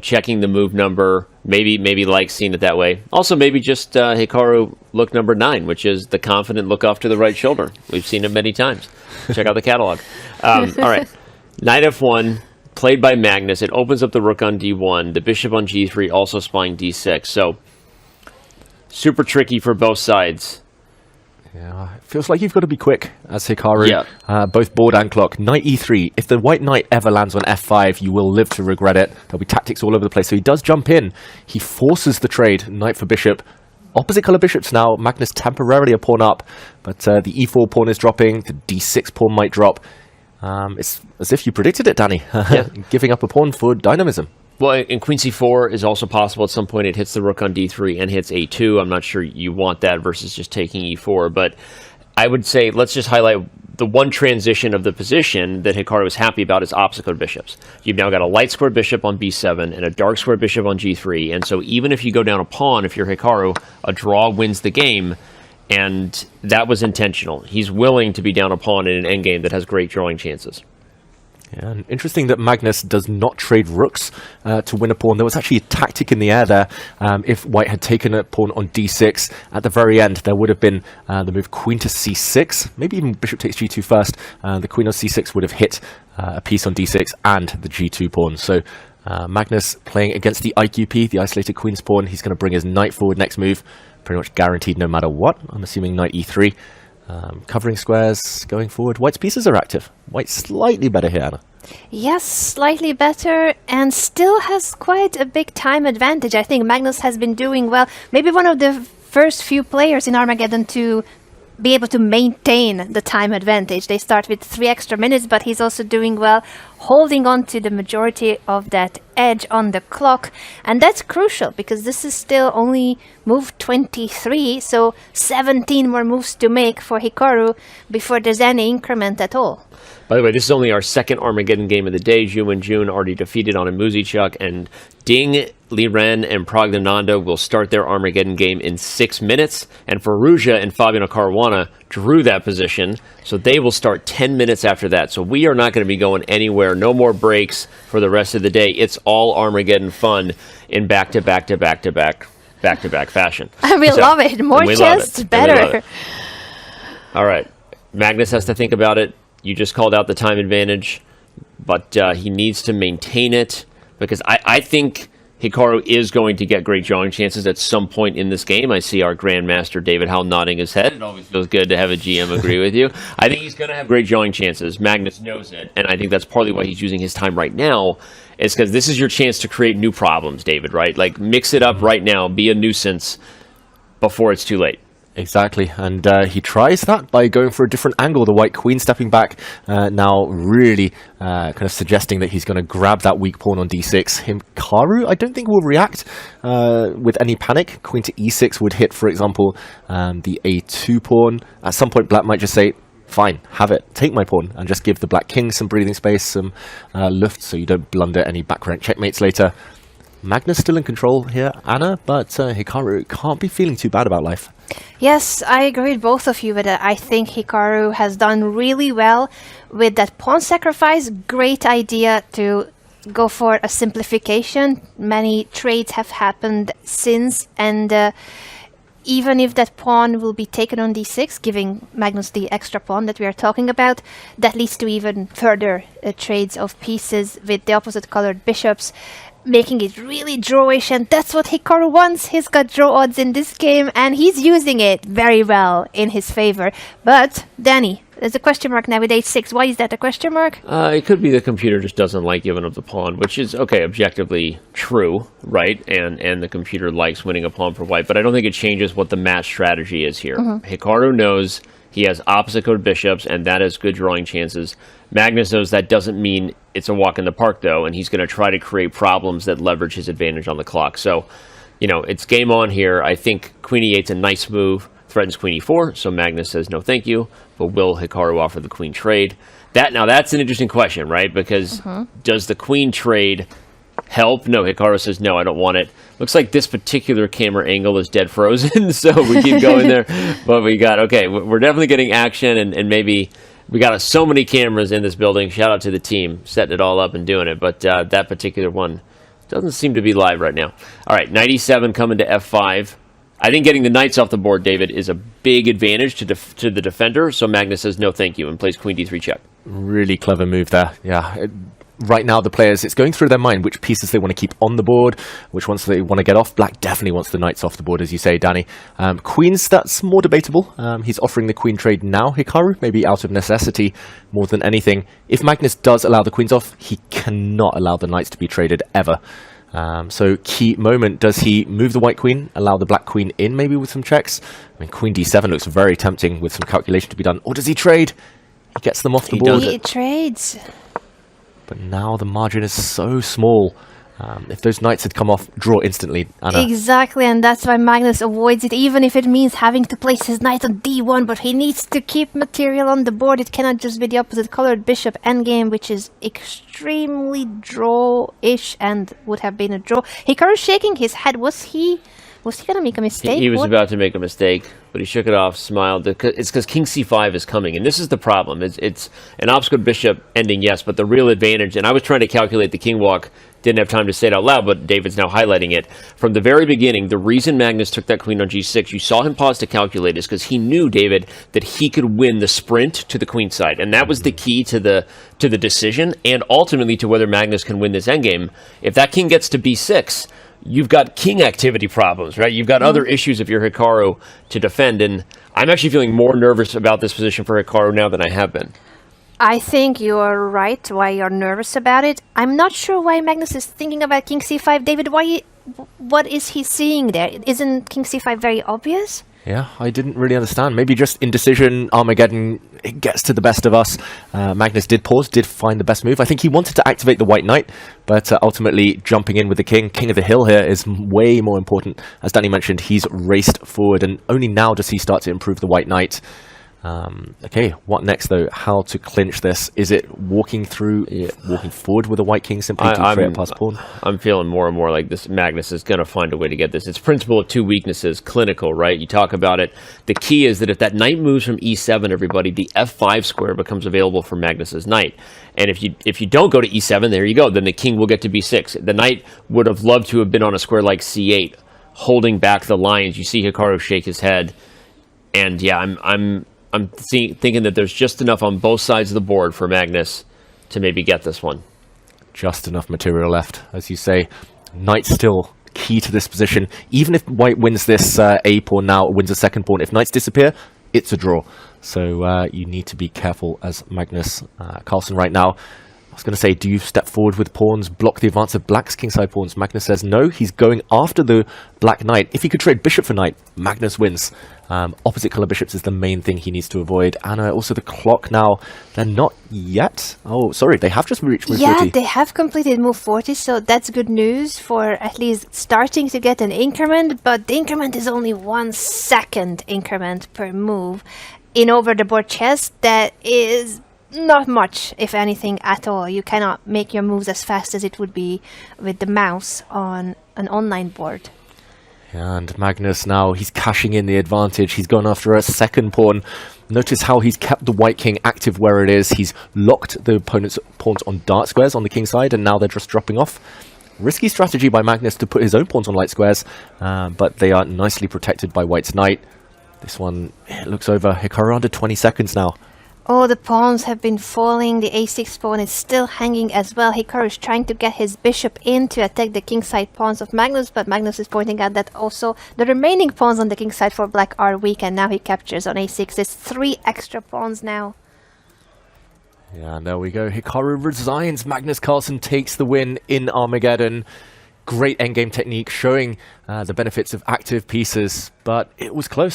checking the move number, maybe like seeing it that way. Also, maybe just Hikaru look number 9, which is the confident look off to the right shoulder. We've seen it many times. Check out the catalog. All right, knight f1, played by Magnus. It opens up the rook on d1, the bishop on g3, also spying d6. So, super tricky for both sides. Yeah, it feels like you've got to be quick as Hikaru. Yeah. Both board and clock. Knight e3. If the white knight ever lands on f5, you will live to regret it. There'll be tactics all over the place. So he does jump in. He forces the trade. Knight for bishop. Opposite color bishops now. Magnus temporarily a pawn up, but the e4 pawn is dropping. The d6 pawn might drop. It's as if you predicted it, Danny. Yeah. Giving up a pawn for dynamism. Well, and queen c4 is also possible at some point. It hits the rook on d3 and hits a2. I'm not sure you want that versus just taking e4. But I would say let's just highlight the one transition of the position that Hikaru is happy about is opposite colored bishops. You've now got a light squared bishop on b7 and a dark squared bishop on g3. And so even if you go down a pawn, if you're Hikaru, a draw wins the game. And that was intentional. He's willing to be down a pawn in an endgame that has great drawing chances. Yeah, and interesting that Magnus does not trade rooks to win a pawn. There was actually a tactic in the air there. If white had taken a pawn on d6, at the very end there would have been the move queen to c6, maybe even bishop takes g2 first. The queen on c6 would have hit a piece on d6 and the g2 pawn. So Magnus playing against the IQP, the isolated queen's pawn. He's going to bring his knight forward next move, pretty much guaranteed no matter what. I'm assuming knight e3. Covering squares going forward. White's pieces are active. White's slightly better here, Anna. Yes, slightly better, and still has quite a big time advantage. I think Magnus has been doing well. Maybe one of the first few players in Armageddon to be able to maintain the time advantage. They start with 3 extra minutes, but he's also doing well, holding on to the majority of that edge on the clock. And that's crucial because this is still only move 23, so 17 more moves to make for Hikaru before there's any increment at all. By the way, this is only our second Armageddon game of the day. Zhu and Jun already defeated on a Muzichuk, and Ding, Liren, and Praggnanandhaa will start their Armageddon game in 6 minutes. And Firouzja and Fabiano Caruana drew that position, so they will start 10 minutes after that. So we are not going to be going anywhere. No more breaks for the rest of the day. It's all Armageddon fun in back-to-back fashion. We love it. More chests, better. All right. Magnus has to think about it. You just called out the time advantage, but he needs to maintain it because I think Hikaru is going to get great drawing chances at some point in this game. I see our Grandmaster David Howell nodding his head. It always feels good to have a GM agree with you. I think he's going to have great drawing chances. Magnus knows it, and I think that's partly why he's using his time right now. Is because this is your chance to create new problems, David, right? Like, mix it up right now. Be a nuisance before it's too late. Exactly, and he tries that by going for a different angle. The white queen stepping back, now really kind of suggesting that he's going to grab that weak pawn on d6. Hikaru, I don't think will react with any panic. Queen to e6 would hit, for example, the a2 pawn. At some point, black might just say, fine, have it, take my pawn, and just give the black king some breathing space, some luft, so you don't blunder any back rank checkmates later. Magnus still in control here, Anna, but Hikaru can't be feeling too bad about life. Yes, I agree with both of you with that. I think Hikaru has done really well with that pawn sacrifice. Great idea to go for a simplification. Many trades have happened since, and even if that pawn will be taken on d6, giving Magnus the extra pawn that we are talking about, that leads to even further trades of pieces with the opposite colored bishops, making it really drawish, and that's what Hikaru wants. He's got draw odds in this game, and he's using it very well in his favor. But, Danny, there's a question mark now with h6. Why is that a question mark? It could be the computer just doesn't like giving up the pawn, which is, okay, objectively true, right? And the computer likes winning a pawn for white, but I don't think it changes what the match strategy is here. Hikaru knows he has opposite colored bishops, and that has good drawing chances. Magnus knows that doesn't mean it's a walk in the park, though, and he's going to try to create problems that leverage his advantage on the clock. So, it's game on here. I think queen e8's a nice move, threatens queen e4, so Magnus says no thank you, but will Hikaru offer the queen trade? Now that's an interesting question, right? Because does the queen trade help? No, Hikaru says no, I don't want it. Looks like this particular camera angle is dead frozen, so we keep going there. But we're definitely getting action, and maybe we got so many cameras in this building. Shout out to the team setting it all up and doing it. But that particular one Doesn't seem to be live right now. All right, knight e7 coming to f5. I think getting the knights off the board, David, is a big advantage to the defender. So Magnus says no thank you and plays queen d3 check. Really clever move there. Yeah. Right now, the players, it's going through their mind which pieces they want to keep on the board, which ones they want to get off. Black definitely wants the knights off the board, as you say, Danny. Queens, that's more debatable. He's offering the queen trade now, Hikaru, maybe out of necessity more than anything. If Magnus does allow the queens off, he cannot allow the knights to be traded ever. So key moment, does he move the white queen, allow the black queen in maybe with some checks? I mean, queen d7 looks very tempting with some calculation to be done. Or does he trade? He gets them off the board. He trades. But now the margin is so small. If those knights had come off, draw instantly, Anna. Exactly, and that's why Magnus avoids it, even if it means having to place his knight on d1, but he needs to keep material on the board. It cannot just be the opposite colored bishop endgame, which is extremely draw-ish and would have been a draw. Hikaru shaking his head. Was he going to make a mistake? He was about to make a mistake, but he shook it off, smiled. It's because king c5 is coming, and this is the problem. It's an obscure bishop ending, yes, but the real advantage, and I was trying to calculate the king walk, didn't have time to say it out loud, but David's now highlighting it. From the very beginning, the reason Magnus took that queen on g6, you saw him pause to calculate, is because he knew, David, that he could win the sprint to the queen side, and that was the key to the decision, and ultimately to whether Magnus can win this endgame. If that king gets to b6, you've got king activity problems, right? You've got other issues if you're Hikaru to defend, and I'm actually feeling more nervous about this position for Hikaru now than I have been. I think you're right why you're nervous about it. I'm not sure why Magnus is thinking about king c5. David, what is he seeing there? Isn't king c5 very obvious? Yeah, I didn't really understand. Maybe just indecision, Armageddon, it gets to the best of us. Magnus did pause, did find the best move. I think he wanted to activate the white knight, but ultimately jumping in with the king. King of the hill here is way more important. As Danny mentioned, he's raced forward, and only now does he start to improve the white knight. Okay, what next though? How to clinch this? Is it walking forward with a white king simply to free up past pawn? I'm feeling more and more like this Magnus is going to find a way to get this. It's principle of two weaknesses, clinical, right? You talk about it. The key is that if that knight moves from e7, everybody, the f5 square becomes available for Magnus's knight. And if you don't go to e7, there you go. Then the king will get to b6. The knight would have loved to have been on a square like c8, holding back the lines. You see Hikaru shake his head, and yeah, I'm thinking that there's just enough on both sides of the board for Magnus to maybe get this one. Just enough material left, as you say. Knight still key to this position. Even if white wins this A pawn now, or wins a second pawn, if knights disappear, it's a draw. So you need to be careful as Magnus Carlsen right now. I was going to say, do you step forward with pawns, block the advance of black's kingside pawns? Magnus says no, he's going after the black knight. If he could trade bishop for knight, Magnus wins. Opposite color bishops is the main thing he needs to avoid. And also the clock now, they're not yet. Oh, sorry, they have just reached move 40. Yeah, they have completed move 40, so that's good news for at least starting to get an increment, but the increment is only 1 second increment per move. In over-the-board chess, that is not much, if anything, at all. You cannot make your moves as fast as it would be with the mouse on an online board. And Magnus now, he's cashing in the advantage. He's gone after a second pawn. Notice how he's kept the white king active where it is. He's locked the opponent's pawns on dark squares on the king side, and now they're just dropping off. Risky strategy by Magnus to put his own pawns on light squares, but they are nicely protected by white's knight. This one, it looks over. Hikaru under 20 seconds now. Oh, the pawns have been falling. The a6 pawn is still hanging as well. Hikaru is trying to get his bishop in to attack the kingside pawns of Magnus, but Magnus is pointing out that also the remaining pawns on the king side for black are weak, and now he captures on a6. It's 3 extra pawns now. Yeah, and there we go. Hikaru resigns. Magnus Carlsen takes the win in Armageddon. Great endgame technique, showing the benefits of active pieces, but it was close.